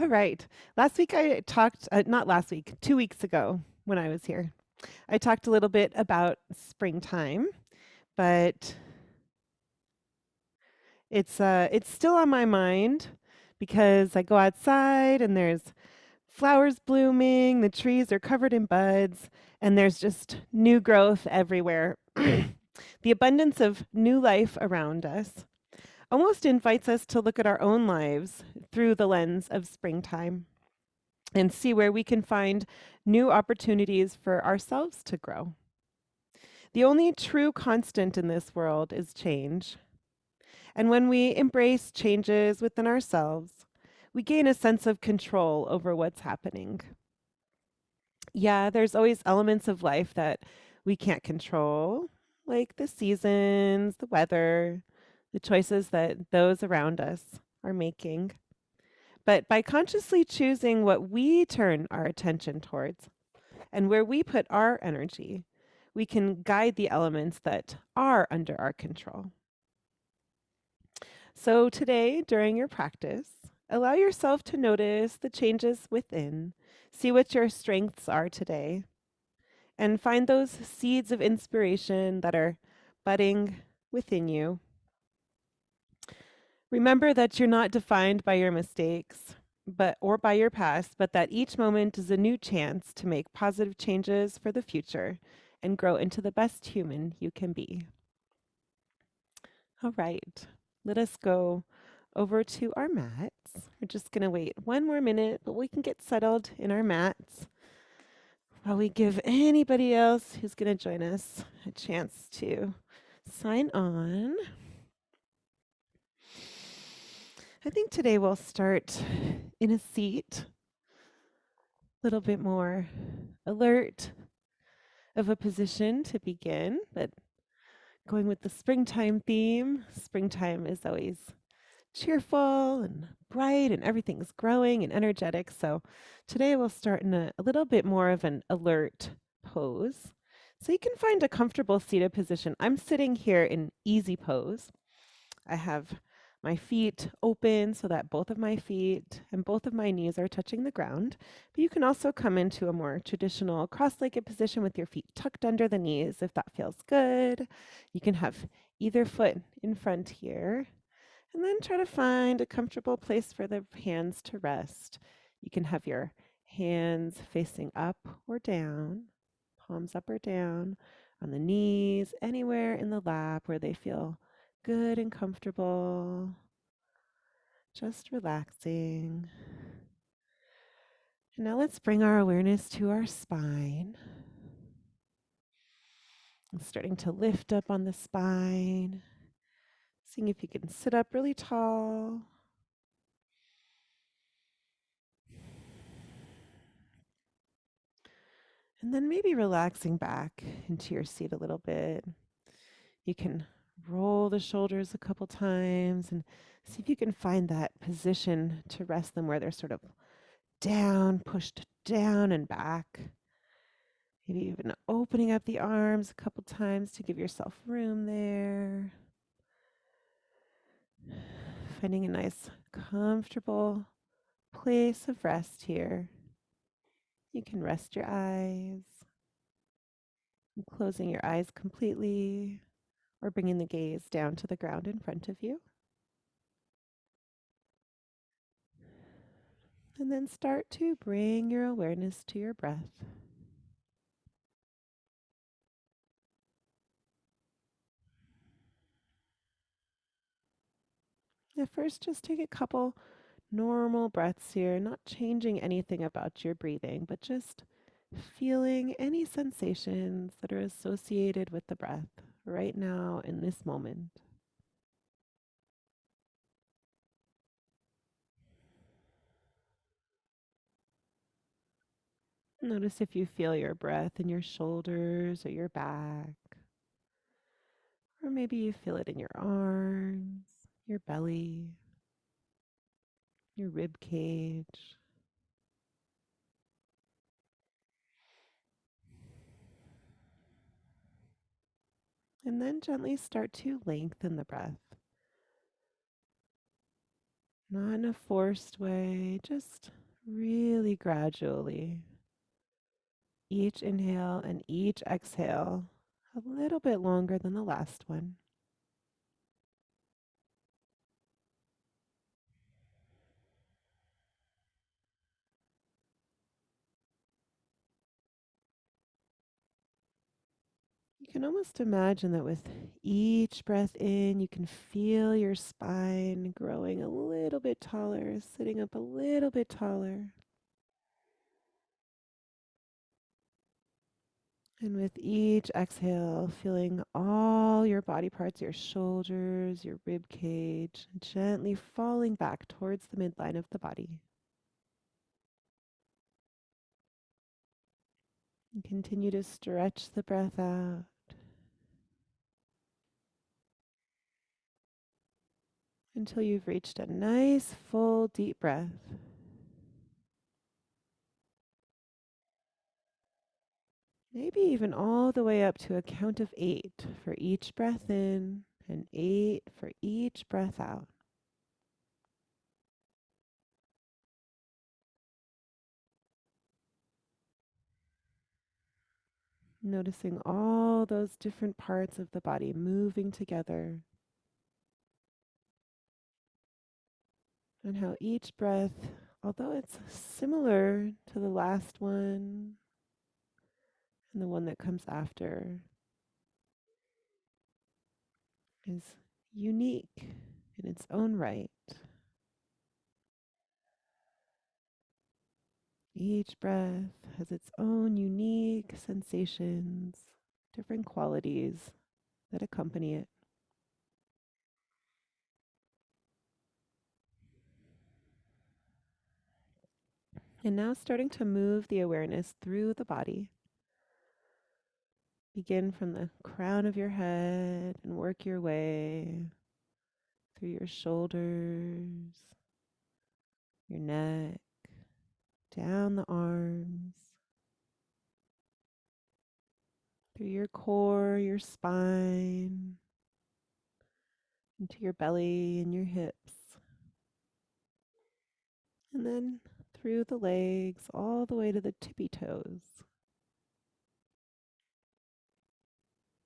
All right. Last week I talked, not last week, 2 weeks ago when I was here, I talked a little bit about springtime, but it's still on my mind because I go outside and there's flowers blooming, the trees are covered in buds, and there's just new growth everywhere. The abundance of new life around us almost invites us to look at our own lives through the lens of springtime and see where we can find new opportunities for ourselves to grow. The only true constant in this world is change. And when we embrace changes within ourselves, we gain a sense of control over what's happening. Yeah, there's always elements of life that we can't control, like the seasons, the weather, the choices that those around us are making. But by consciously choosing what we turn our attention towards and where we put our energy, we can guide the elements that are under our control. So today, during your practice, allow yourself to notice the changes within, see what your strengths are today, and find those seeds of inspiration that are budding within you. Remember that you're not defined by your mistakes, or by your past, but that each moment is a new chance to make positive changes for the future and grow into the best human you can be. All right, let us go over to our mats. We're just going to wait one more minute, but we can get settled in our mats while we give anybody else who's going to join us a chance to sign on. I think today we'll start in a seat, a little bit more alert of a position to begin, but going with the springtime theme. Springtime is always cheerful and bright and everything's growing and energetic. So today we'll start in a little bit more of an alert pose. So you can find a comfortable seated position. I'm sitting here in easy pose. I have my feet open so that both of my feet and both of my knees are touching the ground. But you can also come into a more traditional cross-legged position with your feet tucked under the knees if that feels good. You can have either foot in front here. And then try to find a comfortable place for the hands to rest. You can have your hands facing up or down, palms up or down, on the knees, anywhere in the lap where they feel good and comfortable. Just relaxing. And now let's bring our awareness to our spine. Starting to lift up on the spine. Seeing if you can sit up really tall. And then maybe relaxing back into your seat a little bit. You can roll the shoulders a couple times and see if you can find that position to rest them where they're sort of down, pushed down and back. Maybe even opening up the arms a couple times to give yourself room there. Finding a nice, comfortable place of rest here. You can rest your eyes, closing your eyes completely, or bringing the gaze down to the ground in front of you. And then start to bring your awareness to your breath. At first, just take a couple normal breaths here, not changing anything about your breathing, but just feeling any sensations that are associated with the breath right now in this moment. Notice if you feel your breath in your shoulders or your back, or maybe you feel it in your arms, your belly, your rib cage. And then gently start to lengthen the breath. not in a forced way, just really gradually. Each inhale and each exhale a little bit longer than the last one. You can almost imagine that with each breath in, you can feel your spine growing a little bit taller, sitting up a little bit taller. And with each exhale, feeling all your body parts, your shoulders, your rib cage, gently falling back towards the midline of the body. And continue to stretch the breath out until you've reached a nice, full, deep breath. Maybe even all the way up to a count of 8 for each breath in and 8 for each breath out. Noticing all those different parts of the body moving together, and how each breath, although it's similar to the last one and the one that comes after, is unique in its own right. Each breath has its own unique sensations, different qualities that accompany it. And now starting to move the awareness through the body. Begin from the crown of your head and work your way through your shoulders, your neck, down the arms, through your core, your spine, into your belly and your hips, and then through the legs all the way to the tippy toes.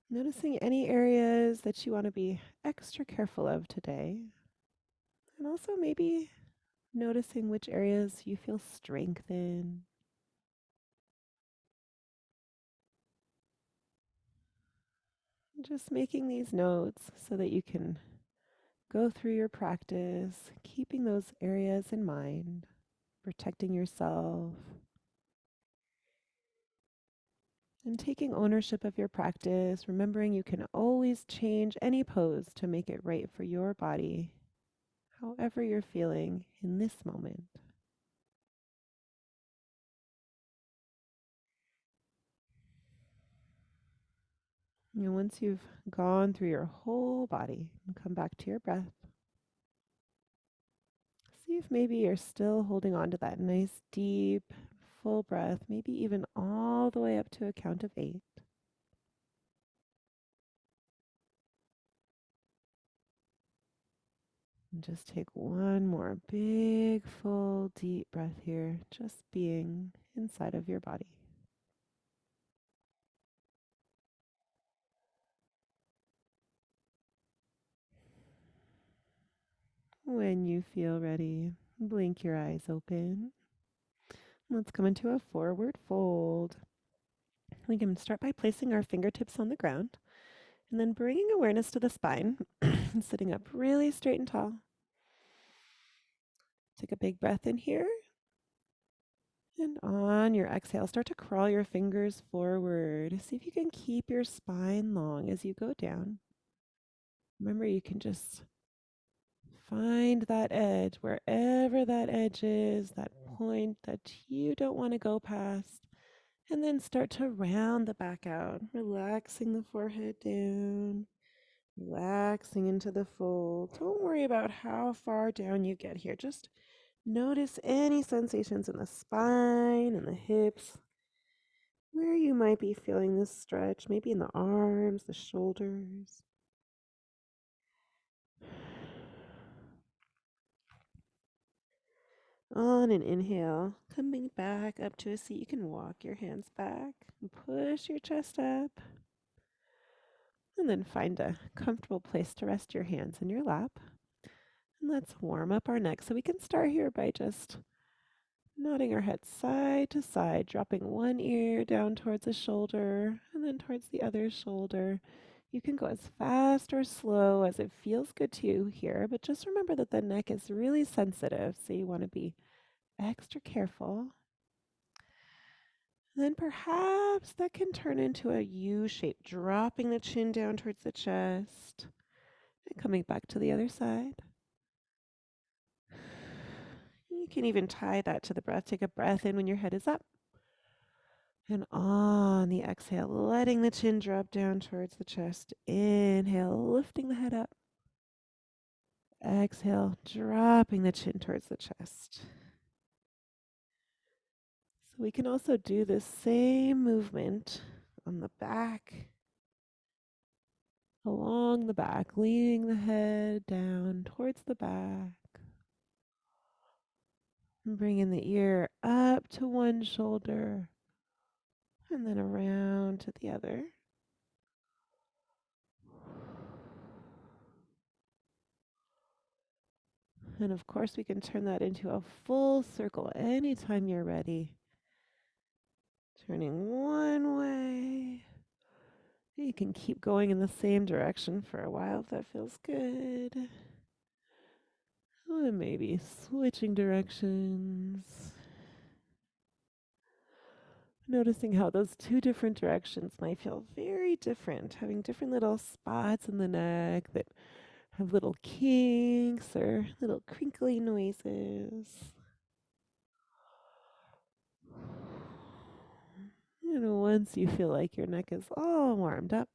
Noticing any areas that you want to be extra careful of today, and also maybe noticing which areas you feel strength in. Just making these notes so that you can go through your practice, keeping those areas in mind, protecting yourself, and taking ownership of your practice, remembering you can always change any pose to make it right for your body, however you're feeling in this moment. And once you've gone through your whole body and come back to your breath, see if maybe you're still holding on to that nice, deep, full breath, maybe even all the way up to a count of 8. And just take one more big, full, deep breath here, just being inside of your body. When you feel ready, blink your eyes open. Let's come into a forward fold. We can start by placing our fingertips on the ground and then bringing awareness to the spine, sitting up really straight and tall. Take a big breath in here. And on your exhale, start to crawl your fingers forward. See if you can keep your spine long as you go down. Remember, you can just find that edge, wherever that edge is, that point that you don't want to go past. And then start to round the back out, relaxing the forehead down, relaxing into the fold. Don't worry about how far down you get here. Just notice any sensations in the spine and the hips, where you might be feeling this stretch, maybe in the arms, the shoulders. On an inhale, coming back up to a seat, you can walk your hands back and push your chest up. And then find a comfortable place to rest your hands in your lap. And let's warm up our neck. So we can start here by just nodding our head side to side, dropping one ear down towards the shoulder and then towards the other shoulder. You can go as fast or slow as it feels good to you here, but just remember that the neck is really sensitive, so you want to be extra careful. And then perhaps that can turn into a U shape, dropping the chin down towards the chest and coming back to the other side. You can even tie that to the breath. Take a breath in when your head is up. And on the exhale, letting the chin drop down towards the chest. Inhale, lifting the head up. Exhale, dropping the chin towards the chest. So we can also do the same movement on the back, along the back, leaning the head down towards the back. And bringing the ear up to one shoulder and then around to the other. And of course, we can turn that into a full circle anytime you're ready. Turning one way. You can keep going in the same direction for a while if that feels good. Or maybe switching directions. Noticing how those two different directions might feel very different, having different little spots in the neck that have little kinks or little crinkly noises. And once you feel like your neck is all warmed up,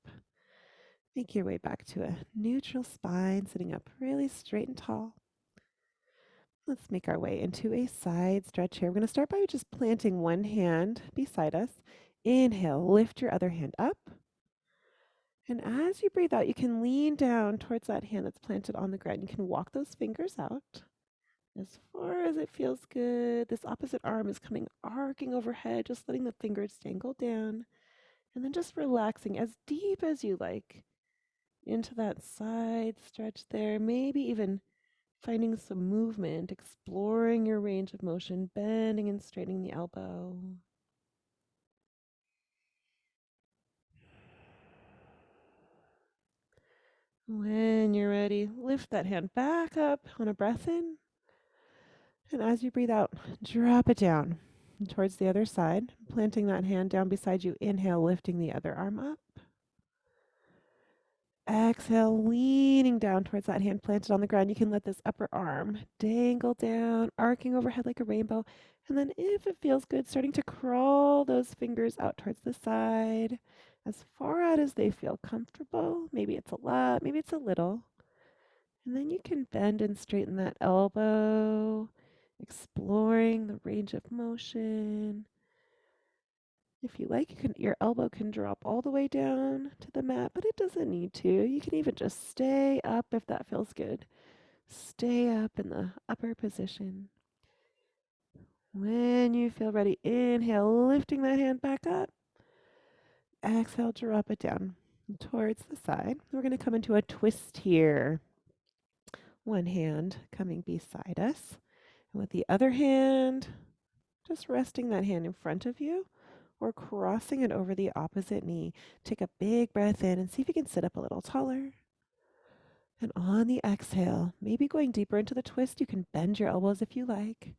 make your way back to a neutral spine, sitting up really straight and tall. Let's make our way into a side stretch here. We're going to start by just planting one hand beside us. Inhale, lift your other hand up. And as you breathe out, you can lean down towards that hand that's planted on the ground. You can walk those fingers out as far as it feels good. This opposite arm is coming arcing overhead, just letting the fingers dangle down. And then just relaxing as deep as you like into that side stretch there. Maybe even finding some movement, exploring your range of motion, bending and straightening the elbow. When you're ready, lift that hand back up on a breath in. And as you breathe out, drop it down towards the other side, planting that hand down beside you. Inhale, lifting the other arm up. Exhale, leaning down towards that hand planted on the ground. You can let this upper arm dangle down, arcing overhead like a rainbow. And then if it feels good, starting to crawl those fingers out towards the side, as far out as they feel comfortable. Maybe it's a lot, maybe it's a little. And then you can bend and straighten that elbow, exploring the range of motion. If you like, your elbow can drop all the way down to the mat, but it doesn't need to. You can even just stay up if that feels good. Stay up in the upper position. When you feel ready, inhale, lifting that hand back up. Exhale, drop it down towards the side. We're going to come into a twist here. One hand coming beside us. And with the other hand, just resting that hand in front of you or crossing it over the opposite knee. Take a big breath in and see if you can sit up a little taller. And on the exhale, maybe going deeper into the twist, you can bend your elbows if you like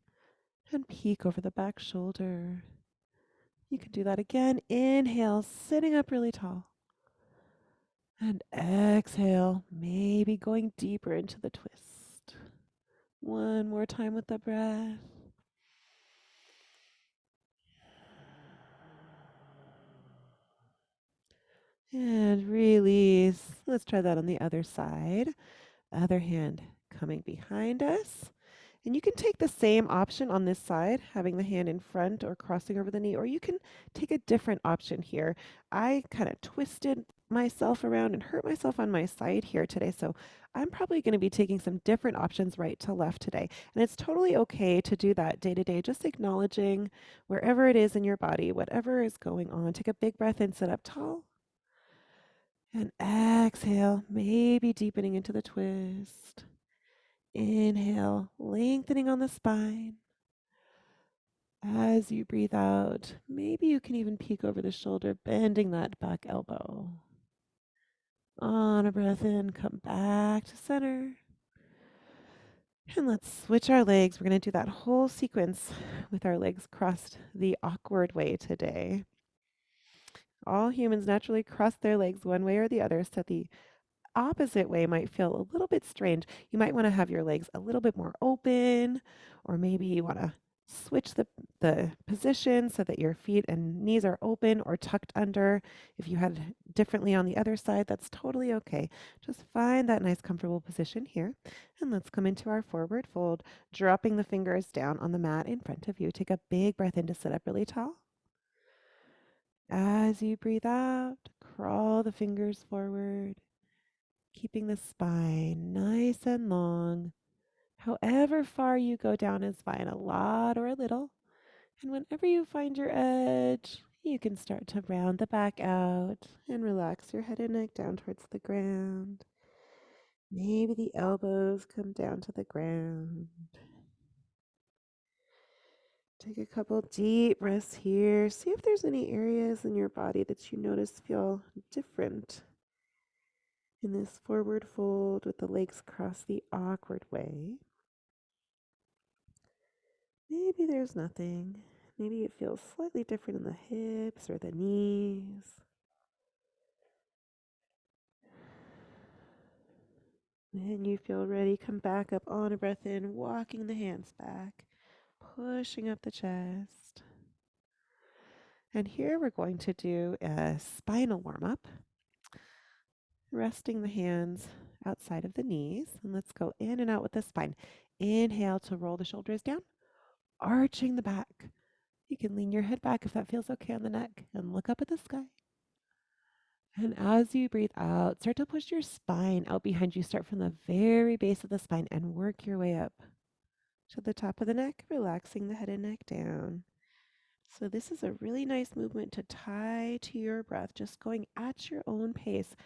and peek over the back shoulder. You can do that again. Inhale, sitting up really tall. And exhale, maybe going deeper into the twist. One more time with the breath. And release. Let's try that on the other side. Other hand coming behind us. And you can take the same option on this side, having the hand in front or crossing over the knee, or you can take a different option here. I kind of twisted myself around and hurt myself on my side here today. So I'm probably going to be taking some different options right to left today. And it's totally okay to do that day to day, just acknowledging wherever it is in your body, whatever is going on. Take a big breath in, sit up tall, and exhale, maybe deepening into the twist. Inhale, lengthening on the spine. As you breathe out, maybe you can even peek over the shoulder, bending that back elbow. On a breath in, come back to center. And let's switch our legs. We're going to do that whole sequence with our legs crossed the awkward way today. All humans naturally cross their legs one way or the other, so the opposite way might feel a little bit strange. You might want to have your legs a little bit more open, or maybe you want to switch the position so that your feet and knees are open or tucked under. If you had it differently on the other side, that's totally okay. Just find that nice comfortable position here. And let's come into our forward fold, dropping the fingers down on the mat in front of you. Take a big breath in to sit up really tall. As you breathe out, crawl the fingers forward, keeping the spine nice and long. However far you go down is fine, a lot or a little. And whenever you find your edge, you can start to round the back out and relax your head and neck down towards the ground. Maybe the elbows come down to the ground. Take a couple deep breaths here. See if there's any areas in your body that you notice feel different in this forward fold with the legs crossed the awkward way. Maybe there's nothing. Maybe it feels slightly different in the hips or the knees. When you feel ready, come back up on a breath in, walking the hands back, pushing up the chest. And here we're going to do a spinal warm up, resting the hands outside of the knees. And let's go in and out with the spine. Inhale to roll the shoulders down, arching the back. You can lean your head back if that feels okay on the neck and look up at the sky. And as you breathe out, start to push your spine out behind you. Start from the very base of the spine and work your way up to the top of the neck, relaxing the head and neck down. So this is a really nice movement to tie to your breath, just going at your own pace.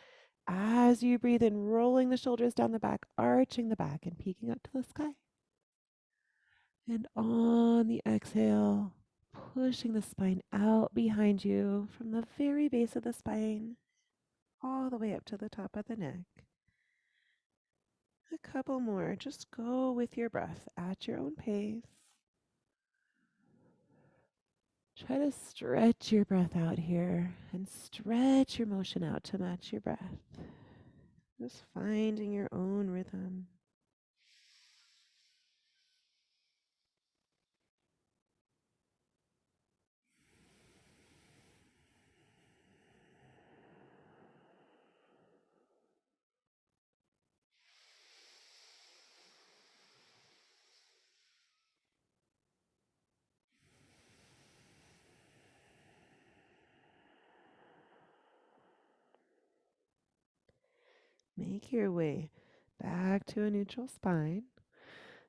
As you breathe in, rolling the shoulders down the back, arching the back and peeking up to the sky. And on the exhale, pushing the spine out behind you from the very base of the spine all the way up to the top of the neck. A couple more. Just go with your breath at your own pace. Try to stretch your breath out here and stretch your motion out to match your breath. Just finding your own rhythm. Make your way back to a neutral spine.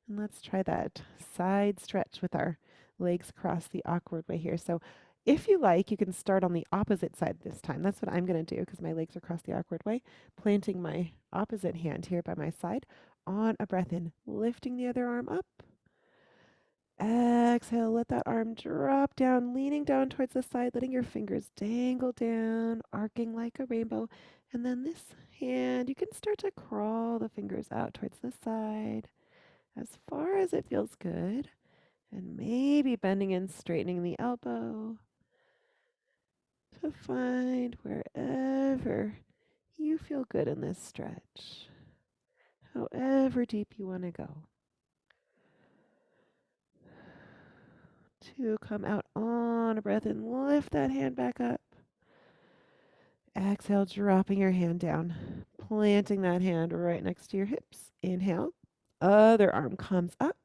And let's try that side stretch with our legs crossed the awkward way here. So if you like, you can start on the opposite side this time. That's what I'm going to do because my legs are crossed the awkward way. Planting my opposite hand here by my side. On a breath in, lifting the other arm up. Exhale, let that arm drop down, leaning down towards the side, letting your fingers dangle down, arcing like a rainbow. And then this hand, you can start to crawl the fingers out towards the side as far as it feels good. And maybe bending and straightening the elbow to find wherever you feel good in this stretch, however deep you want to go. To come out on a breath and lift that hand back up. Exhale, dropping your hand down, planting that hand right next to your hips. Inhale, other arm comes up,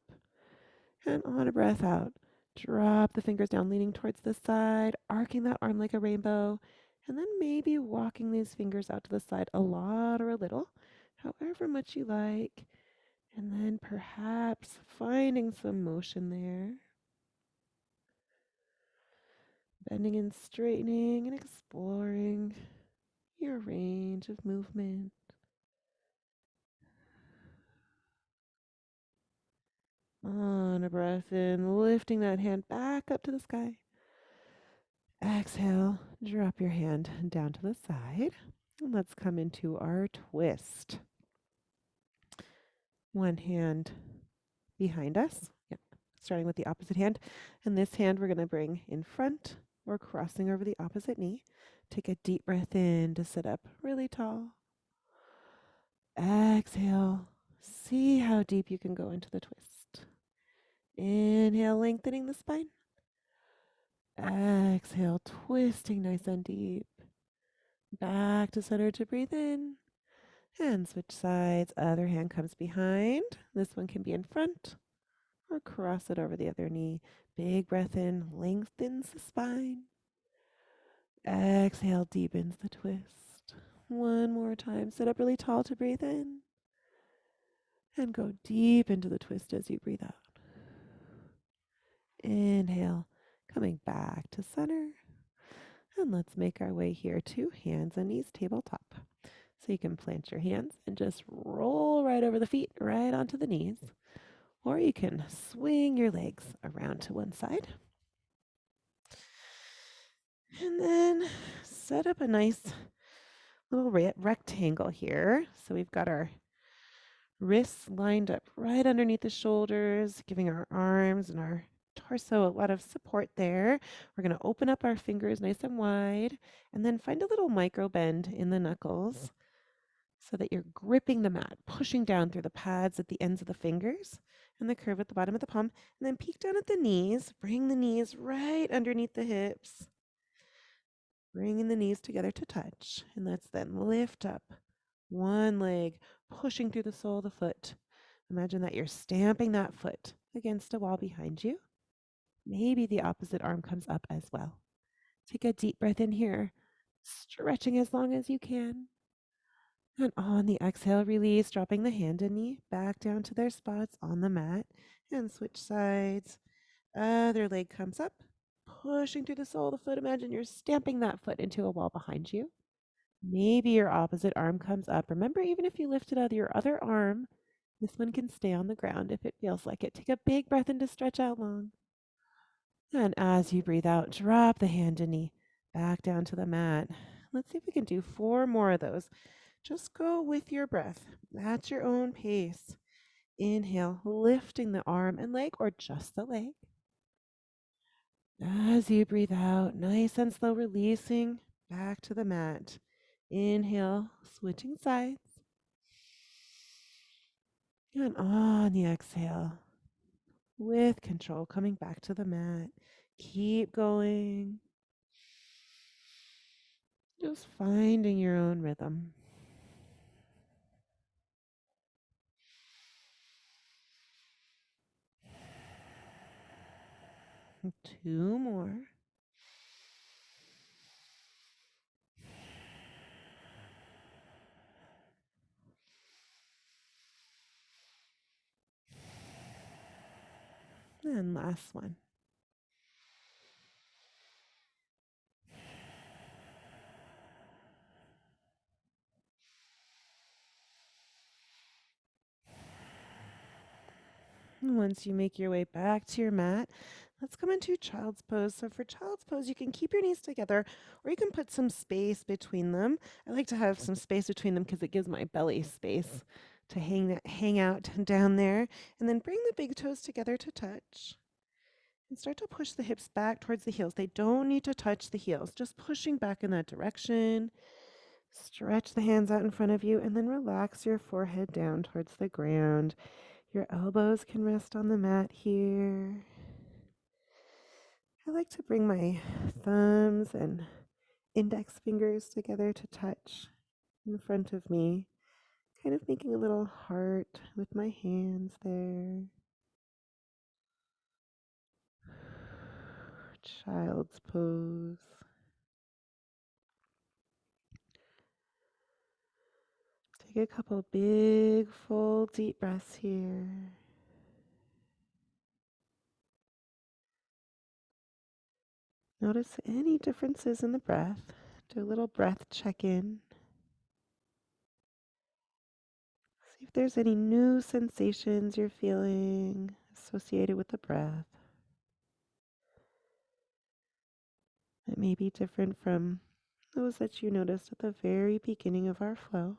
and on a breath out, drop the fingers down, leaning towards the side, arcing that arm like a rainbow. And then maybe walking these fingers out to the side a lot or a little, however much you like. And then perhaps finding some motion there. Bending and straightening and exploring your range of movement. On a breath in, lifting that hand back up to the sky. Exhale, drop your hand down to the side. And let's come into our twist. One hand behind us. Yep. Starting with the opposite hand. And this hand we're going to bring in front or crossing over the opposite knee. Take a deep breath in to sit up really tall. Exhale. See how deep you can go into the twist. Inhale, lengthening the spine. Exhale, twisting nice and deep. Back to center to breathe in. And switch sides. Other hand comes behind. This one can be in front or cross it over the other knee. Big breath in, lengthens the spine. Exhale, deepens the twist. One more time. Sit up really tall to breathe in. And go deep into the twist as you breathe out. Inhale, coming back to center. And let's make our way here to hands and knees tabletop. So you can plant your hands and just roll right over the feet, right onto the knees. Or you can swing your legs around to one side. And then set up a nice little rectangle here. So we've got our wrists lined up right underneath the shoulders, giving our arms and our torso a lot of support there. We're going to open up our fingers nice and wide and then find a little micro bend in the knuckles so that you're gripping the mat, pushing down through the pads at the ends of the fingers and the curve at the bottom of the palm. And then peek down at the knees, bring the knees right underneath the hips, bringing the knees together to touch. And let's then lift up one leg, pushing through the sole of the foot. Imagine that you're stamping that foot against a wall behind you. Maybe the opposite arm comes up as well. Take a deep breath in here, stretching as long as you can. And on the exhale, release, dropping the hand and knee back down to their spots on the mat. And switch sides. Other leg comes up, pushing through the sole of the foot. Imagine you're stamping that foot into a wall behind you. Maybe your opposite arm comes up. Remember, even if you lift it out of your other arm, this one can stay on the ground if it feels like it. Take a big breath in to stretch out long. And as you breathe out, drop the hand and knee back down to the mat. Let's see if we can do 4 more of those. Just go with your breath at your own pace. Inhale, lifting the arm and leg or just the leg. As you breathe out, nice and slow, releasing back to the mat. Inhale, switching sides. And on the exhale, with control, coming back to the mat. Keep going. Just finding your own rhythm. 2 more. And last one. And once you make your way back to your mat, let's come into child's pose. So for child's pose, you can keep your knees together or you can put some space between them. I like to have some space between them because it gives my belly space to hang out down there. And then bring the big toes together to touch. And start to push the hips back towards the heels. They don't need to touch the heels, just pushing back in that direction. Stretch the hands out in front of you and then relax your forehead down towards the ground. Your elbows can rest on the mat here. I like to bring my thumbs and index fingers together to touch in front of me, kind of making a little heart with my hands there. Child's pose. Take a couple big, full, deep breaths here. Notice any differences in the breath. Do a little breath check-in. See if there's any new sensations you're feeling associated with the breath that may be different from those that you noticed at the very beginning of our flow.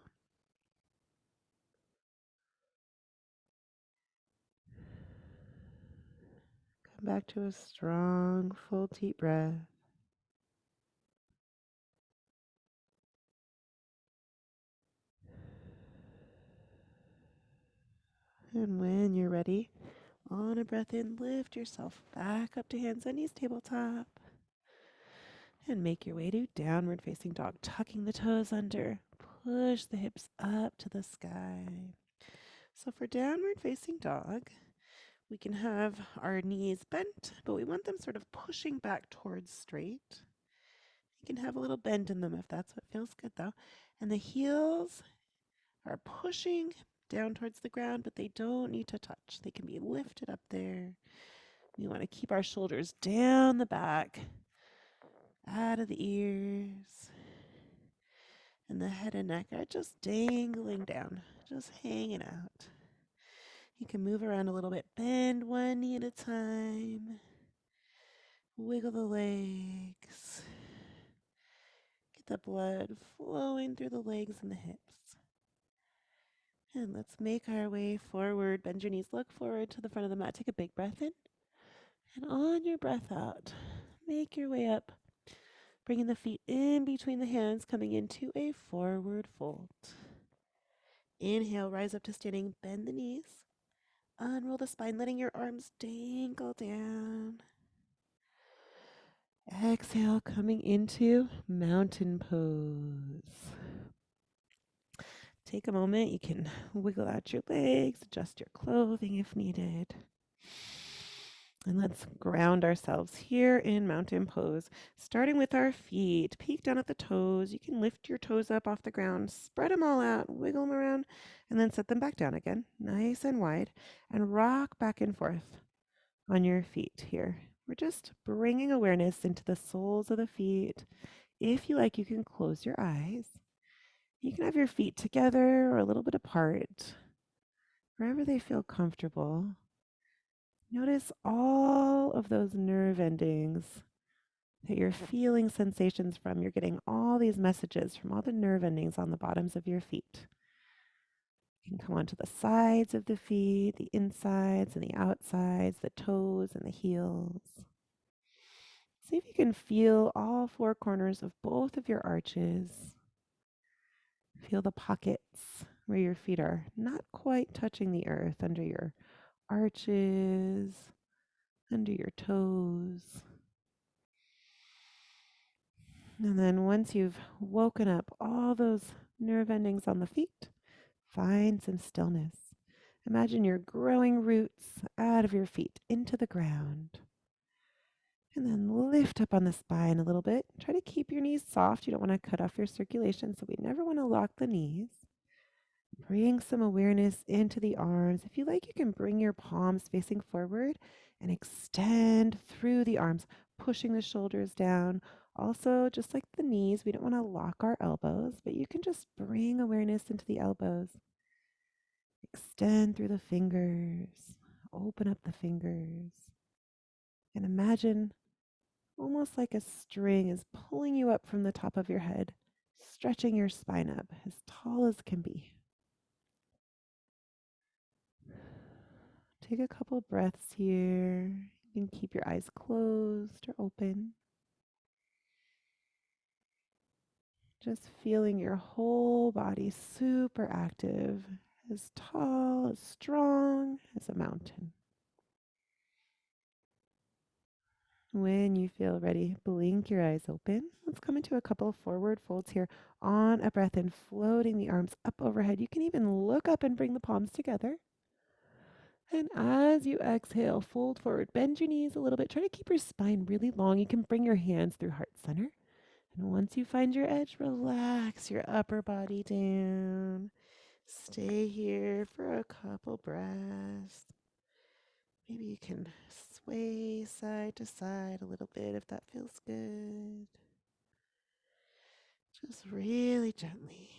Come back to a strong, full, deep breath. And when you're ready, on a breath in, lift yourself back up to hands and knees, tabletop. And make your way to downward facing dog, tucking the toes under. Push the hips up to the sky. So for downward facing dog, we can have our knees bent, but we want them sort of pushing back towards straight. You can have a little bend in them if that's what feels good though. And the heels are pushing down towards the ground, but they don't need to touch. They can be lifted up there. We want to keep our shoulders down the back, out of the ears. And the head and neck are just dangling down, just hanging out. You can move around a little bit, bend one knee at a time, wiggle the legs, get the blood flowing through the legs and the hips. And let's make our way forward. Bend your knees, look forward to the front of the mat. Take a big breath in. And on your breath out, make your way up, bringing the feet in between the hands, coming into a forward fold. Inhale, rise up to standing, bend the knees, unroll the spine, letting your arms dangle down. Exhale, coming into mountain pose. Take a moment, you can wiggle out your legs, adjust your clothing if needed. And let's ground ourselves here in mountain pose, starting with our feet. Peek down at the toes. You can lift your toes up off the ground, spread them all out, wiggle them around, and then set them back down again, nice and wide, and rock back and forth on your feet here. We're just bringing awareness into the soles of the feet. If you like, you can close your eyes. You can have your feet together or a little bit apart, wherever they feel comfortable. Notice all of those nerve endings that you're feeling sensations from. You're getting all these messages from all the nerve endings on the bottoms of your feet. You can come onto the sides of the feet, the insides and the outsides, the toes and the heels. See if you can feel all four corners of both of your arches. Feel the pockets where your feet are not quite touching the earth under your arches, under your toes. And then once you've woken up all those nerve endings on the feet, find some stillness. Imagine you're growing roots out of your feet into the ground. And then lift up on the spine a little bit. Try to keep your knees soft. You don't want to cut off your circulation, so we never want to lock the knees. Bring some awareness into the arms. If you like, you can bring your palms facing forward and extend through the arms, pushing the shoulders down. Also, just like the knees, we don't want to lock our elbows, but you can just bring awareness into the elbows. Extend through the fingers. Open up the fingers. And imagine almost like a string is pulling you up from the top of your head, stretching your spine up as tall as can be. Take a couple breaths here. You can keep your eyes closed or open. Just feeling your whole body super active, as tall, as strong as a mountain. When you feel ready, blink your eyes open. Let's come into a couple of forward folds here. On a breath in, floating the arms up overhead. You can even look up and bring the palms together. And as you exhale, fold forward, bend your knees a little bit. Try to keep your spine really long. You can bring your hands through heart center. And once you find your edge, relax your upper body down. Stay here for a couple breaths. Maybe you can sway side to side a little bit if that feels good. Just really gently.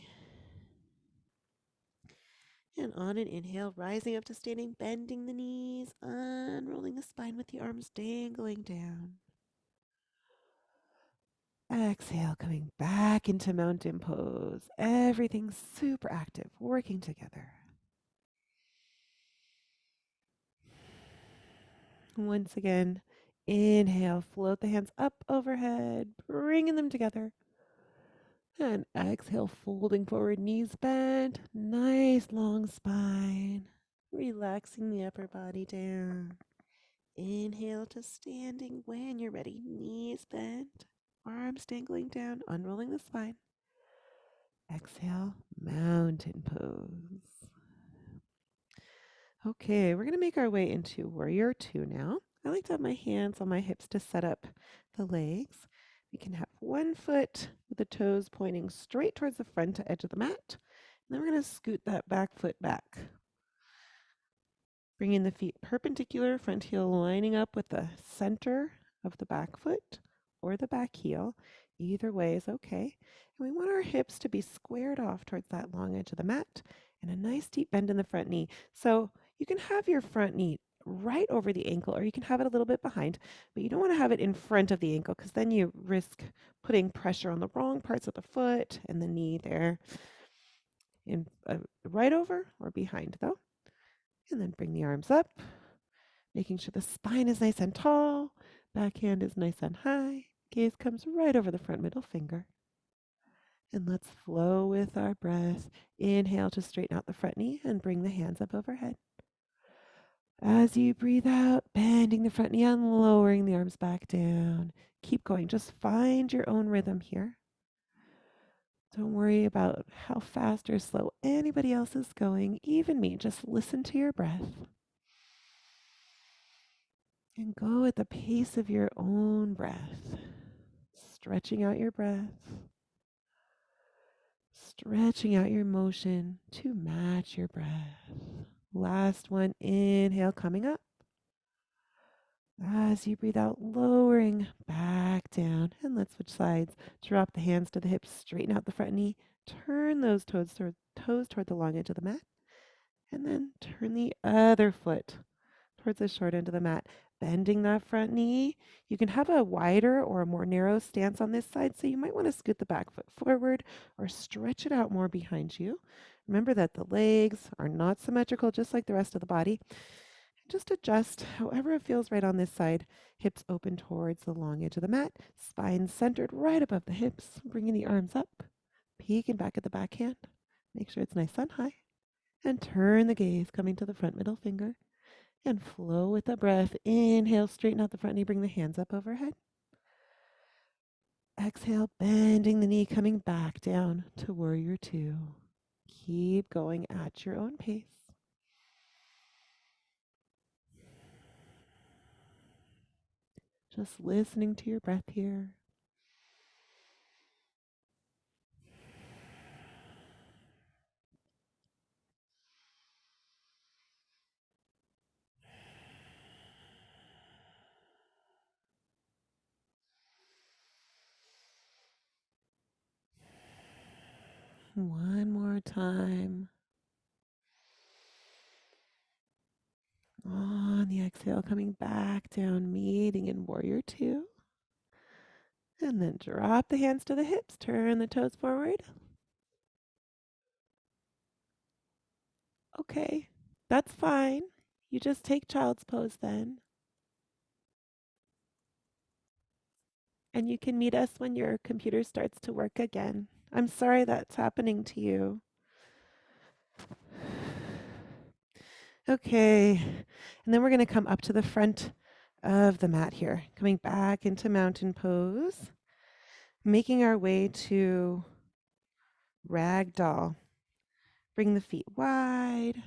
And on an inhale, rising up to standing, bending the knees, unrolling the spine with the arms dangling down. Exhale, coming back into mountain pose. Everything super active, working together. Once again, inhale, float the hands up overhead, bringing them together. And exhale, folding forward, knees bent. Nice long spine. Relaxing the upper body down. Inhale to standing when you're ready. Knees bent, arms dangling down, unrolling the spine. Exhale, mountain pose. Okay, we're going to make our way into warrior two now. I like to have my hands on my hips to set up the legs. We can have one foot with the toes pointing straight towards the front edge of the mat. And then we're going to scoot that back foot back. Bringing the feet perpendicular, front heel lining up with the center of the back foot or the back heel. Either way is okay. And we want our hips to be squared off towards that long edge of the mat and a nice deep bend in the front knee. So you can have your front knee right over the ankle or you can have it a little bit behind, but you don't want to have it in front of the ankle because then you risk putting pressure on the wrong parts of the foot and the knee there. In right over or behind though. And then bring the arms up, making sure the spine is nice and tall, back hand is nice and high, gaze comes right over the front middle finger. And let's flow with our breath. Inhale to straighten out the front knee and bring the hands up overhead. As you breathe out, bending the front knee and lowering the arms back down. Keep going. Just find your own rhythm here. Don't worry about how fast or slow anybody else is going, even me. Just listen to your breath. And go at the pace of your own breath. Stretching out your breath. Stretching out your motion to match your breath. Last one, inhale, coming up. As you breathe out, lowering back down. And let's switch sides. Drop the hands to the hips, straighten out the front knee. Turn those toes toward the long edge of the mat. And then turn the other foot towards the short end of the mat. Bending that front knee. You can have a wider or a more narrow stance on this side, so you might want to scoot the back foot forward or stretch it out more behind you. Remember that the legs are not symmetrical, just like the rest of the body. Just adjust however it feels right on this side. Hips open towards the long edge of the mat. Spine centered right above the hips. Bringing the arms up. Peeking back at the backhand. Make sure it's nice and high. And turn the gaze, coming to the front middle finger. And flow with the breath. Inhale, straighten out the front knee, bring the hands up overhead. Exhale, bending the knee, coming back down to warrior two. Keep going at your own pace. Just listening to your breath here. One more time. On the exhale, coming back down, meeting in warrior two. And then drop the hands to the hips, turn the toes forward. Okay, that's fine. You just take child's pose then. And you can meet us when your computer starts to work again. I'm sorry that's happening to you. Okay, and then we're going to come up to the front of the mat here, coming back into mountain pose, making our way to ragdoll. Bring the feet wide,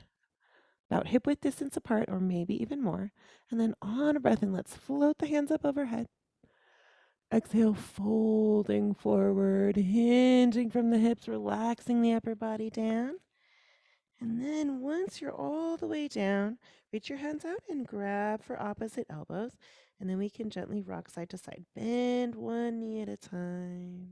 about hip width distance apart, or maybe even more. And then on a breath in, let's float the hands up overhead. Exhale, folding forward, hinging from the hips, relaxing the upper body down. And then once you're all the way down, reach your hands out and grab for opposite elbows. And then we can gently rock side to side. Bend one knee at a time.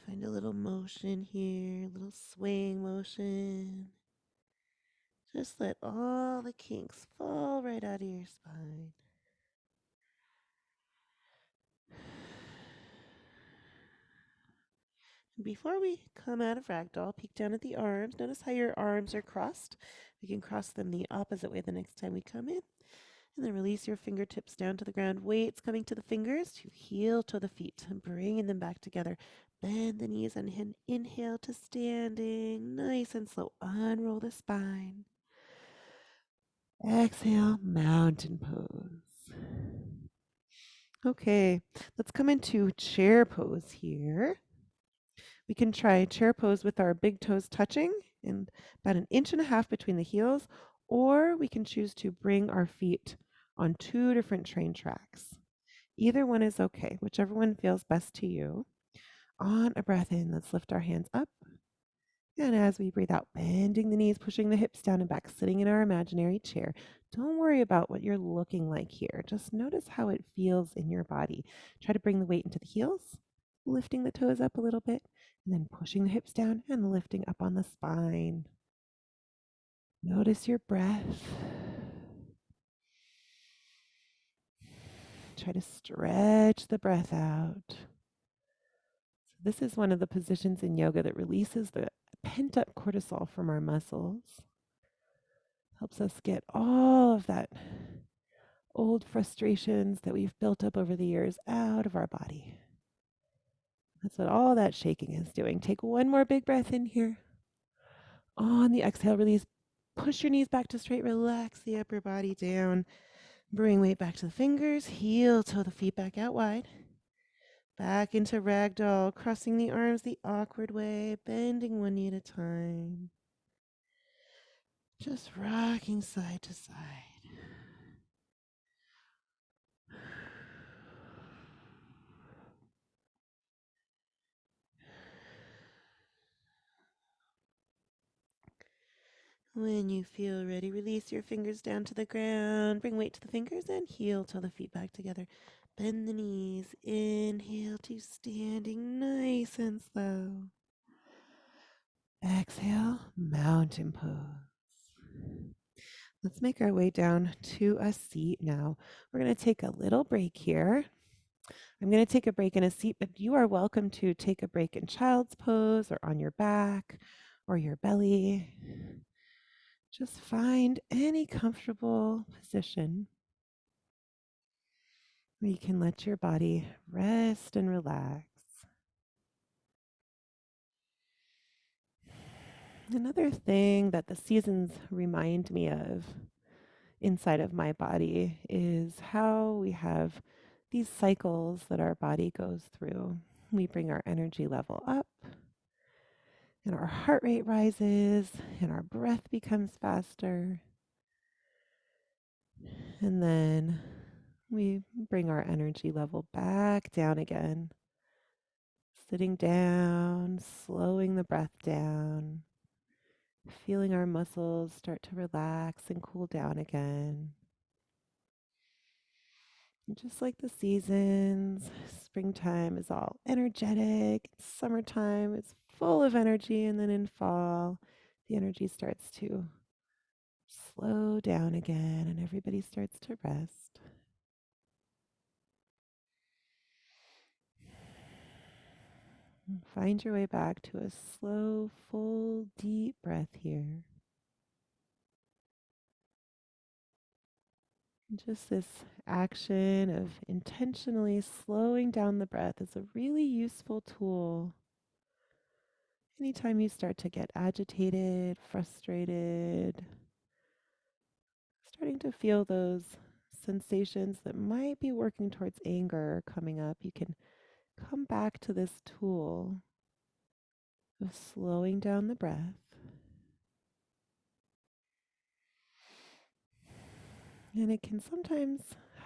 Find a little motion here, a little swaying motion. Just let all the kinks fall right out of your spine. Before we come out of ragdoll, peek down at the arms. Notice how your arms are crossed. We can cross them the opposite way the next time we come in. And then release your fingertips down to the ground. Weights coming to the fingers to heel to the feet. And bringing them back together. Bend the knees and inhale to standing. Nice and slow. Unroll the spine. Exhale, mountain pose. Okay, let's come into chair pose here. We can try chair pose with our big toes touching and about 1.5 inches between the heels, or we can choose to bring our feet on 2 different train tracks. Either one is okay, whichever one feels best to you. On a breath in, let's lift our hands up. And as we breathe out, bending the knees, pushing the hips down and back, sitting in our imaginary chair. Don't worry about what you're looking like here. Just notice how it feels in your body. Try to bring the weight into the heels, lifting the toes up a little bit, and then pushing the hips down and lifting up on the spine. Notice your breath. Try to stretch the breath out. This is one of the positions in yoga that releases the pent up cortisol from our muscles. Helps us get all of that old frustrations that we've built up over the years out of our body. That's what all that shaking is doing. Take one more big breath in here. On the exhale, release. Push your knees back to straight. Relax the upper body down. Bring weight back to the fingers. Heel toe the feet back out wide. Back into ragdoll, crossing the arms the awkward way, bending one knee at a time. Just rocking side to side. When you feel ready, release your fingers down to the ground. Bring weight to the fingers and heel toe the feet back together. Bend the knees. Inhale to standing nice and slow. Exhale, mountain pose. Let's make our way down to a seat now. We're going to take a little break here. I'm going to take a break in a seat, but you are welcome to take a break in child's pose or on your back or your belly. Just find any comfortable position where you can let your body rest and relax. Another thing that the seasons remind me of inside of my body is how we have these cycles that our body goes through. We bring our energy level up, and our heart rate rises, and our breath becomes faster. And then we bring our energy level back down again, sitting down, slowing the breath down, feeling our muscles start to relax and cool down again. And just like the seasons, springtime is all energetic, summertime is full of energy, and then in fall, the energy starts to slow down again and everybody starts to rest. And find your way back to a slow, full, deep breath here. And just this action of intentionally slowing down the breath is a really useful tool. Anytime you start to get agitated, frustrated, starting to feel those sensations that might be working towards anger coming up, you can come back to this tool of slowing down the breath. And it can sometimes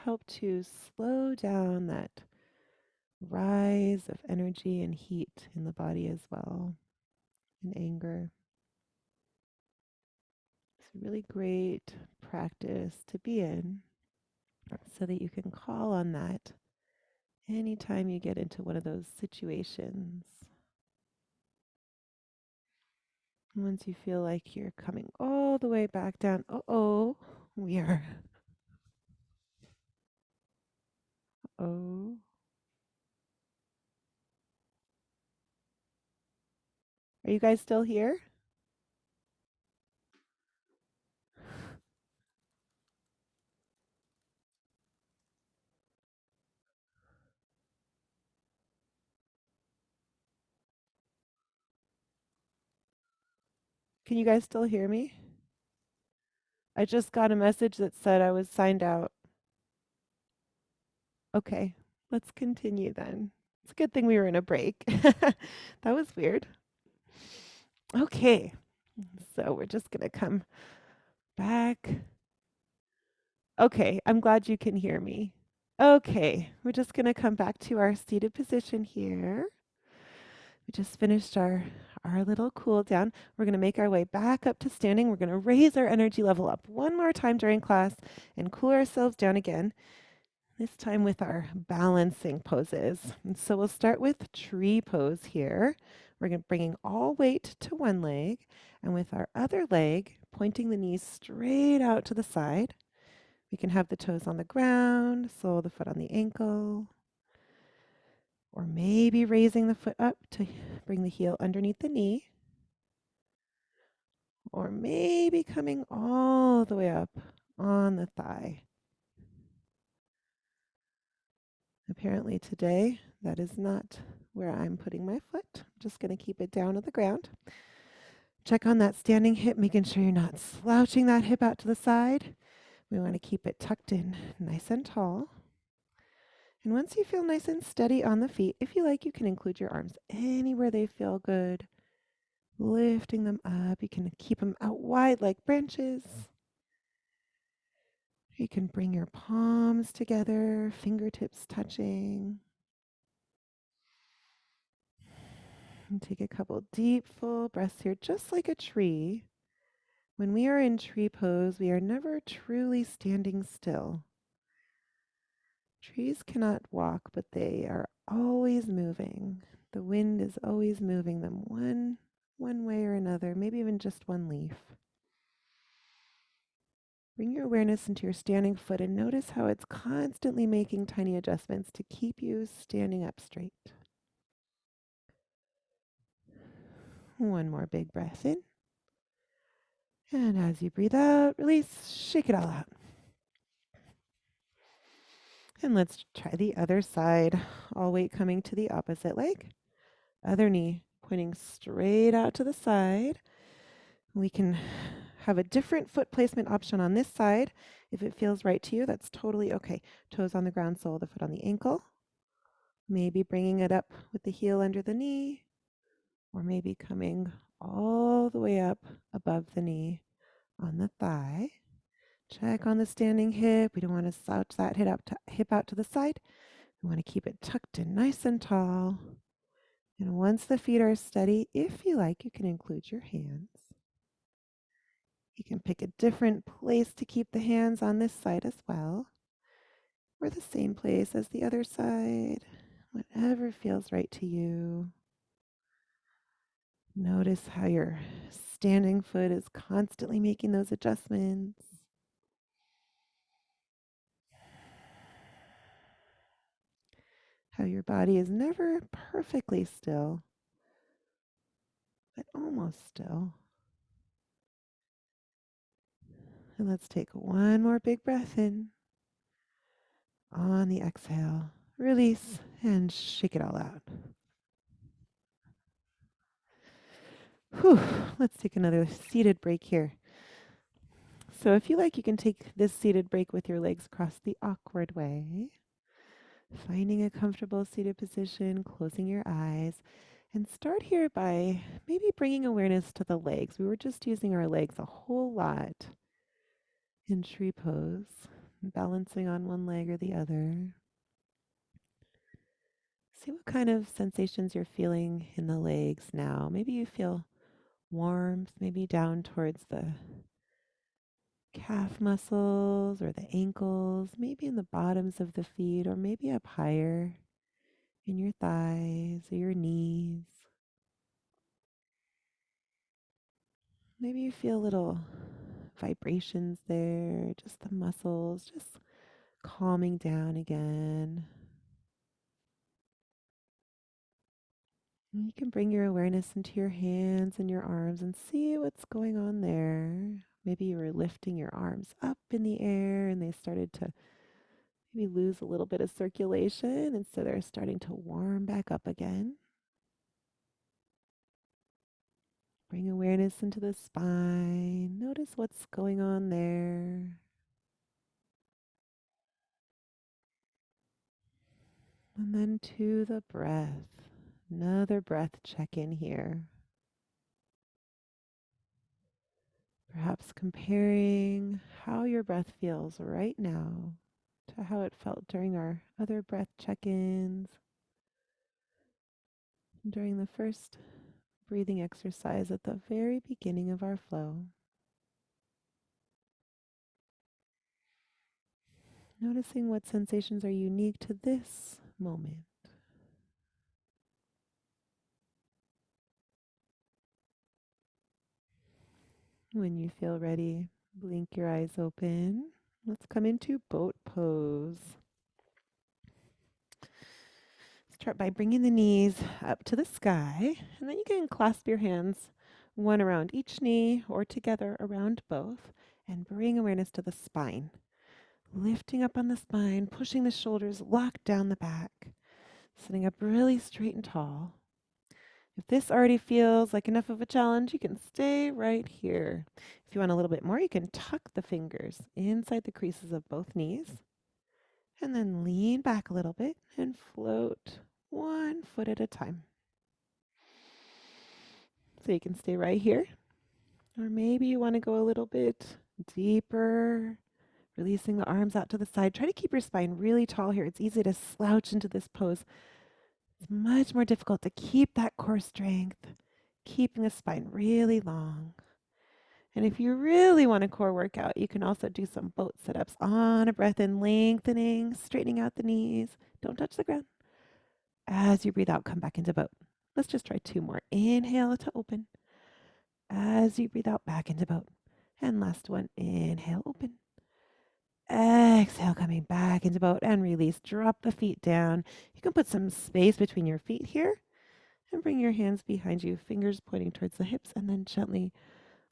help to slow down that rise of energy and heat in the body as well, and anger. It's a really great practice to be in so that you can call on that anytime you get into one of those situations. Once you feel like you're coming all the way back down, we are, oh, are you guys still here? Can you guys still hear me? I just got a message that said I was signed out. Okay, let's continue then. It's a good thing we were in a break. That was weird. Okay, so we're just going to come back. Okay, I'm glad you can hear me. Okay, we're just going to come back to our seated position here. We just finished our little cool down. We're going to make our way back up to standing. We're going to raise our energy level up one more time during class and cool ourselves down again. This time with our balancing poses. And so we'll start with tree pose here. We're going to bringing all weight to one leg, and with our other leg, pointing the knees straight out to the side. We can have the toes on the ground, sole of the foot on the ankle, or maybe raising the foot up to bring the heel underneath the knee, or maybe coming all the way up on the thigh. Apparently today, that is not where I'm putting my foot. I'm just going to keep it down on the ground. Check on that standing hip, making sure you're not slouching that hip out to the side. We want to keep it tucked in nice and tall. And once you feel nice and steady on the feet, if you like, you can include your arms anywhere they feel good. Lifting them up. You can keep them out wide like branches. You can bring your palms together, fingertips touching. And take a couple deep, full breaths here, just like a tree. When we are in tree pose, we are never truly standing still. Trees cannot walk, but they are always moving. The wind is always moving them one way or another, maybe even just one leaf. Bring your awareness into your standing foot and notice how it's constantly making tiny adjustments to keep you standing up straight. One more big breath in. And as you breathe out, release, shake it all out. And let's try the other side. All weight coming to the opposite leg. Other knee pointing straight out to the side. We can have a different foot placement option on this side. If it feels right to you, that's totally okay. Toes on the ground, sole of the foot on the ankle. Maybe bringing it up with the heel under the knee, or maybe coming all the way up above the knee on the thigh. Check on the standing hip. We don't want to slouch that hip out to the side. We want to keep it tucked in nice and tall. And once the feet are steady, if you like, you can include your hands. You can pick a different place to keep the hands on this side as well, or the same place as the other side, whatever feels right to you. Notice how your standing foot is constantly making those adjustments. How your body is never perfectly still, but almost still. And let's take one more big breath in. On the exhale, release and shake it all out. Whew, let's take another seated break here. So if you like, you can take this seated break with your legs crossed the awkward way. Finding a comfortable seated position, closing your eyes, and start here by maybe bringing awareness to the legs. We were just using our legs a whole lot in tree pose. balancing on one leg or the other. See what kind of sensations you're feeling in the legs now. Maybe you feel warmth, maybe down towards the calf muscles or the ankles, maybe in the bottoms of the feet, or maybe up higher in your thighs or your knees. Maybe you feel little vibrations there, just the muscles, just calming down again. And you can bring your awareness into your hands and your arms and see what's going on there. Maybe you were lifting your arms up in the air and they started to maybe lose a little bit of circulation, and so they're starting to warm back up again. Bring awareness into the spine. Notice what's going on there. And then to the breath. Another breath check in here. Perhaps comparing how your breath feels right now to how it felt during our other breath check-ins, during the first breathing exercise at the very beginning of our flow. Noticing what sensations are unique to this moment. When you feel ready, blink your eyes open. Let's come into boat pose. Start by bringing the knees up to the sky, and then you can clasp your hands, one around each knee or together around both, and bring awareness to the spine. Lifting up on the spine, pushing the shoulders, lock down the back, sitting up really straight and tall. If this already feels like enough of a challenge, you can stay right here. If you want a little bit more, you can tuck the fingers inside the creases of both knees, and then lean back a little bit and float one foot at a time. So you can stay right here. Or maybe you want to go a little bit deeper, releasing the arms out to the side. Try to keep your spine really tall here. It's easy to slouch into this pose. It's much more difficult to keep that core strength, keeping the spine really long. And if you really want a core workout, you can also do some boat sit-ups on a breath in, lengthening, straightening out the knees. Don't touch the ground. As you breathe out, come back into boat. Let's just try two more. Inhale to open. As you breathe out, back into boat. And last one, inhale, open. Exhale, coming back into boat and release. Drop the feet down. You can put some space between your feet here and bring your hands behind you, fingers pointing towards the hips, and then gently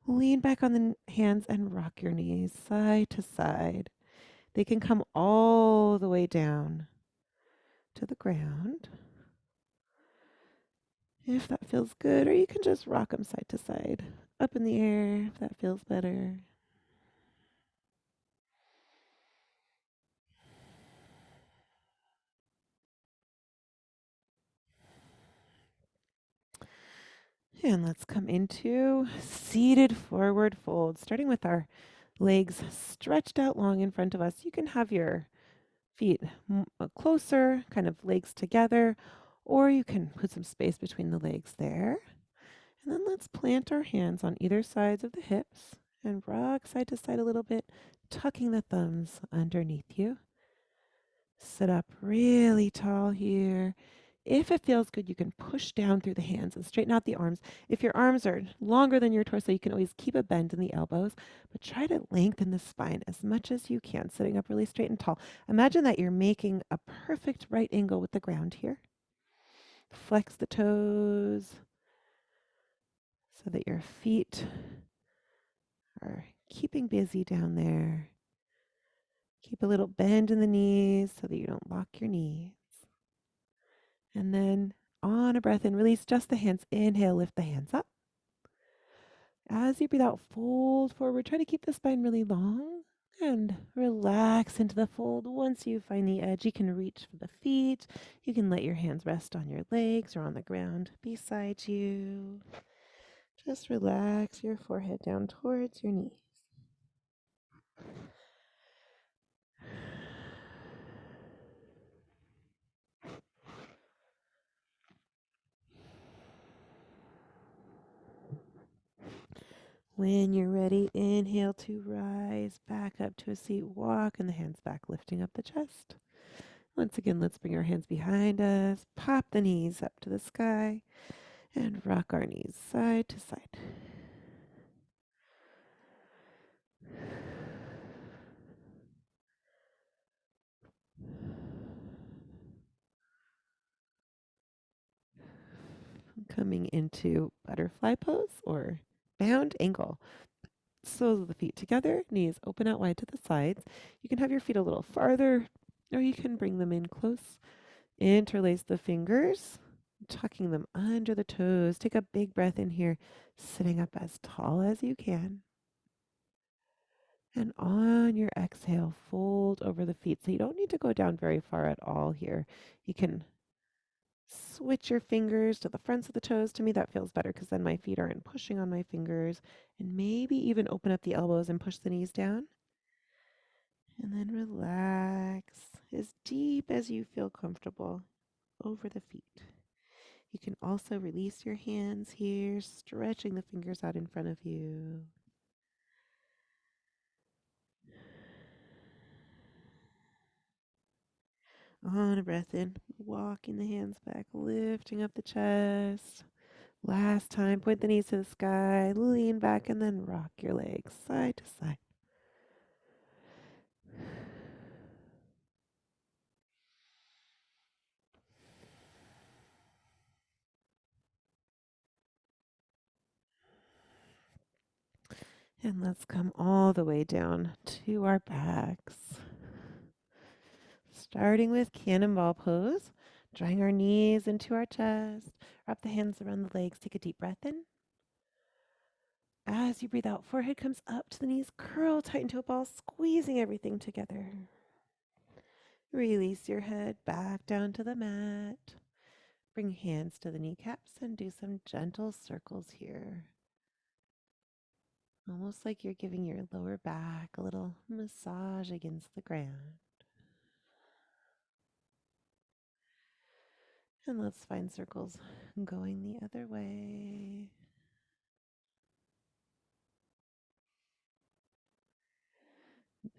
lean back on the hands and rock your knees side to side. They can come all the way down to the ground if that feels good, or you can just rock them side to side, up in the air if that feels better. And let's come into seated forward fold, starting with our legs stretched out long in front of us. You can have your feet closer, kind of legs together, or you can put some space between the legs there. And then let's plant our hands on either sides of the hips and rock side to side a little bit, tucking the thumbs underneath you. Sit up really tall here. If it feels good, you can push down through the hands and straighten out the arms. If your arms are longer than your torso, you can always keep a bend in the elbows, but try to lengthen the spine as much as you can, sitting up really straight and tall. Imagine that you're making a perfect right angle with the ground here. Flex the toes so that your feet are keeping busy down there. Keep a little bend in the knees so that you don't lock your knees. And then on a breath in, release just the hands. Inhale, lift the hands up. As you breathe out, fold forward. Try to keep the spine really long and relax into the fold. Once you find the edge, you can reach for the feet. You can let your hands rest on your legs or on the ground beside you. Just relax your forehead down towards your knees. When you're ready, inhale to rise back up to a seat. Walk and the hands back, lifting up the chest. Once again, let's bring our hands behind us. Pop the knees up to the sky and rock our knees side to side. Coming into butterfly pose or bound ankle. Soles of the feet together, knees open out wide to the sides. You can have your feet a little farther, or you can bring them in close. Interlace the fingers, tucking them under the toes. Take a big breath in here, sitting up as tall as you can. And on your exhale, fold over the feet. So you don't need to go down very far at all here. You can switch your fingers to the fronts of the toes. To me, that feels better because then my feet aren't pushing on my fingers. And maybe even open up the elbows and push the knees down. And then relax as deep as you feel comfortable over the feet. You can also release your hands here, stretching the fingers out in front of you. On a breath in, walking the hands back, lifting up the chest. Last time, point the knees to the sky, lean back, and then rock your legs side to side. And let's come all the way down to our backs. Starting with cannonball pose, drawing our knees into our chest, wrap the hands around the legs, take a deep breath in. As you breathe out, forehead comes up to the knees, curl tight into a ball, squeezing everything together. Release your head back down to the mat. Bring hands to the kneecaps and do some gentle circles here. Almost like you're giving your lower back a little massage against the ground. And let's find circles going the other way.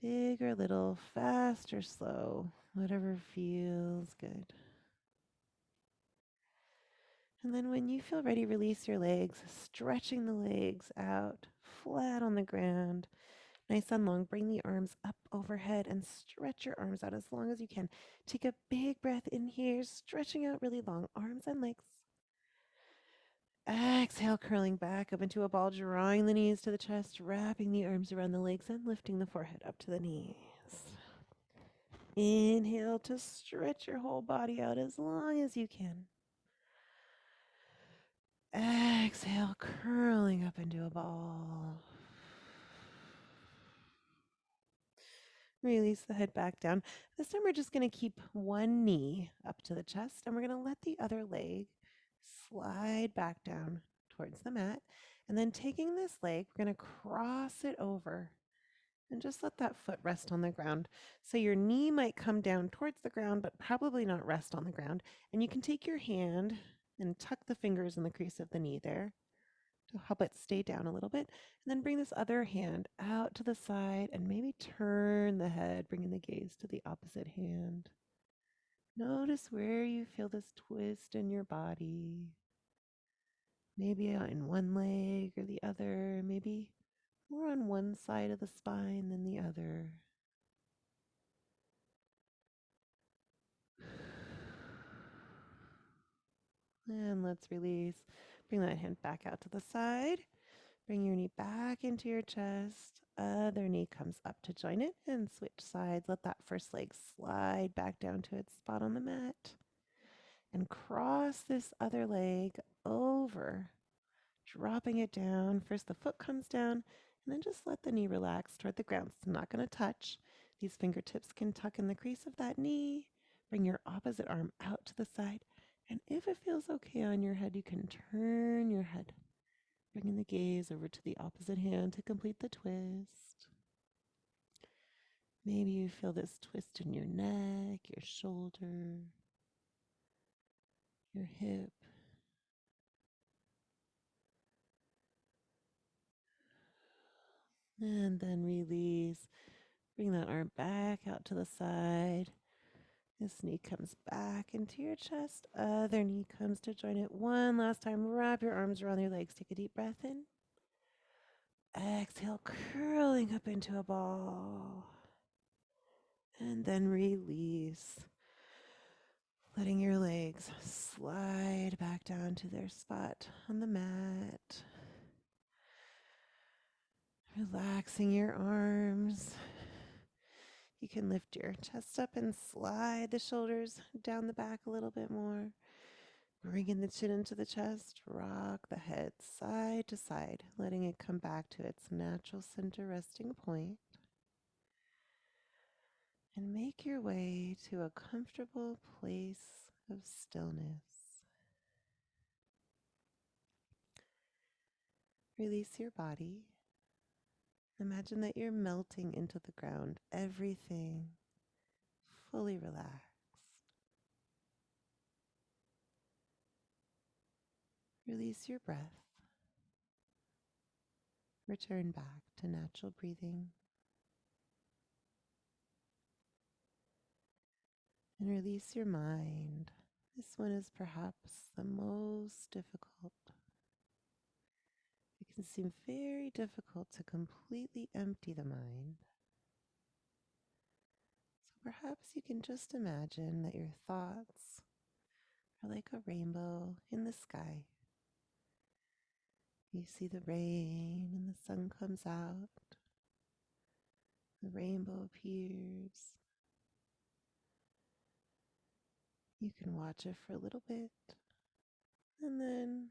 Big or little, fast or slow, whatever feels good. And then when you feel ready, release your legs, stretching the legs out flat on the ground. Nice and long. Bring the arms up overhead and stretch your arms out as long as you can. Take a big breath in here, stretching out really long arms and legs. Exhale, curling back up into a ball, drawing the knees to the chest, wrapping the arms around the legs and lifting the forehead up to the knees. Inhale to stretch your whole body out as long as you can. Exhale, curling up into a ball. Release the head back down. This time we're just going to keep one knee up to the chest and we're going to let the other leg slide back down towards the mat. And then taking this leg, we're going to cross it over and just let that foot rest on the ground. So your knee might come down towards the ground, but probably not rest on the ground. And you can take your hand and tuck the fingers in the crease of the knee there to help it stay down a little bit. And then bring this other hand out to the side and maybe turn the head, bringing the gaze to the opposite hand. Notice where you feel this twist in your body. Maybe in one leg or the other, maybe more on one side of the spine than the other. And let's release. Bring that hand back out to the side. Bring your knee back into your chest. Other knee comes up to join it and switch sides. Let that first leg slide back down to its spot on the mat. And cross this other leg over, dropping it down. First the foot comes down and then just let the knee relax toward the ground. It's not going to touch. These fingertips can tuck in the crease of that knee. Bring your opposite arm out to the side. And if it feels okay on your head, you can turn your head, bringing the gaze over to the opposite hand to complete the twist. Maybe you feel this twist in your neck, your shoulder, your hip. And then release. Bring that arm back out to the side. This knee comes back into your chest. Other knee comes to join it. One last time. Wrap your arms around your legs. Take a deep breath in. Exhale, curling up into a ball. And then release. Letting your legs slide back down to their spot on the mat. Relaxing your arms. You can lift your chest up and slide the shoulders down the back a little bit more. Bringing the chin into the chest, rock the head side to side, letting it come back to its natural center resting point. And make your way to a comfortable place of stillness. Release your body. Imagine that you're melting into the ground, everything fully relaxed. Release your breath. Return back to natural breathing. And release your mind. This one is perhaps the most difficult. It can seem very difficult to completely empty the mind. So perhaps you can just imagine that your thoughts are like a rainbow in the sky. You see the rain and the sun comes out. The rainbow appears. You can watch it for a little bit. And then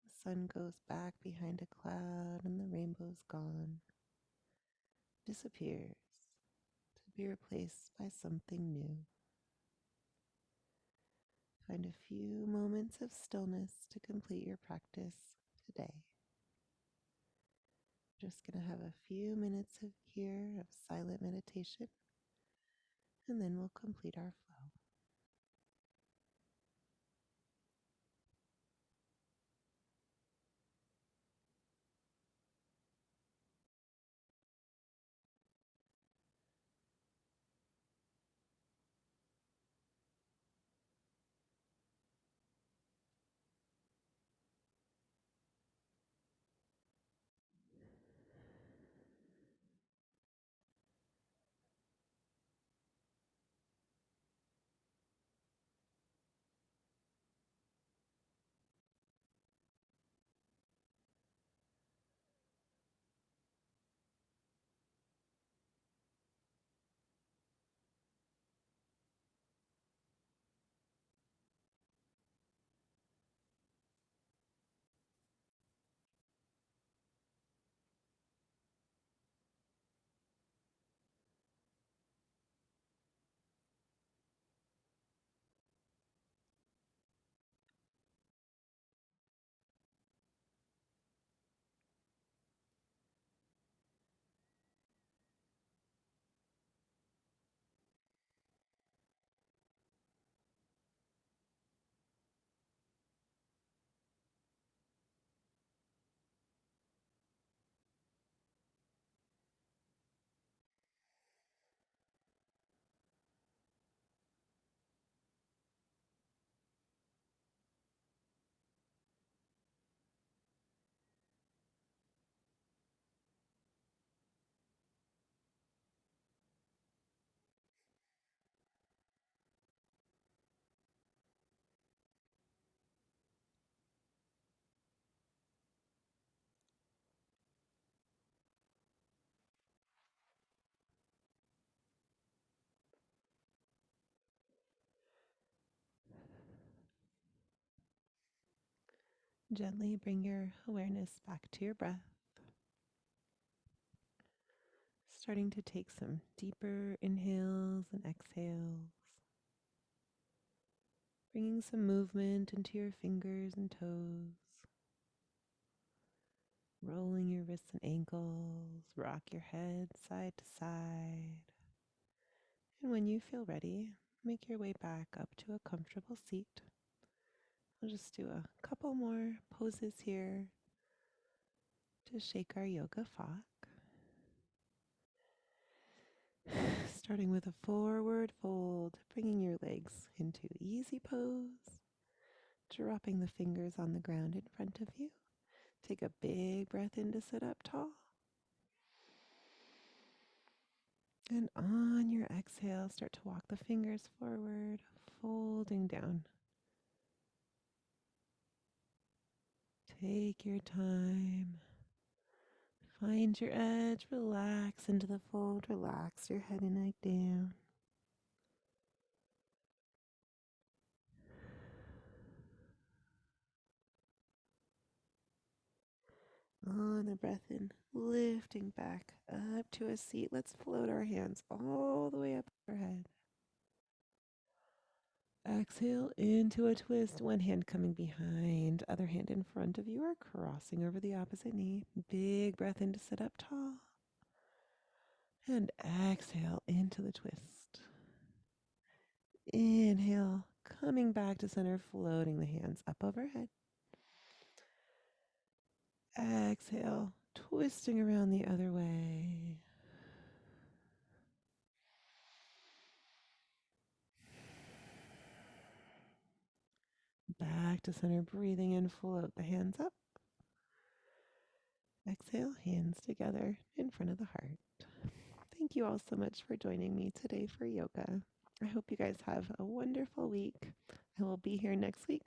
the sun goes back behind a cloud and the rainbow's gone. Disappears to be replaced by something new. Find a few moments of stillness to complete your practice today. Just going to have a few minutes here of silent meditation, and then we'll complete our flow. Gently bring your awareness back to your breath, starting to take some deeper inhales and exhales, bringing some movement into your fingers and toes, rolling your wrists and ankles, rock your head side to side. And when you feel ready, make your way back up to a comfortable seat. We'll just do a couple more poses here to shake our yoga flock. starting with a forward fold, bringing your legs into easy pose, dropping the fingers on the ground in front of you. Take a big breath in to sit up tall. And on your exhale, start to walk the fingers forward, folding down. Take your time. Find your edge, relax into the fold, relax your head and neck down. On a breath in, lifting back up to a seat. Let's float our hands all the way up our head. Exhale into a twist. One hand coming behind, other hand in front of you or crossing over the opposite knee. Big breath in to sit up tall. And exhale into the twist. Inhale, coming back to center, floating the hands up overhead. Exhale, twisting around the other way. Back to center, breathing in, float the hands up. Exhale, hands together in front of the heart. Thank you all so much for joining me today for yoga. I hope you guys have a wonderful week. I will be here next week,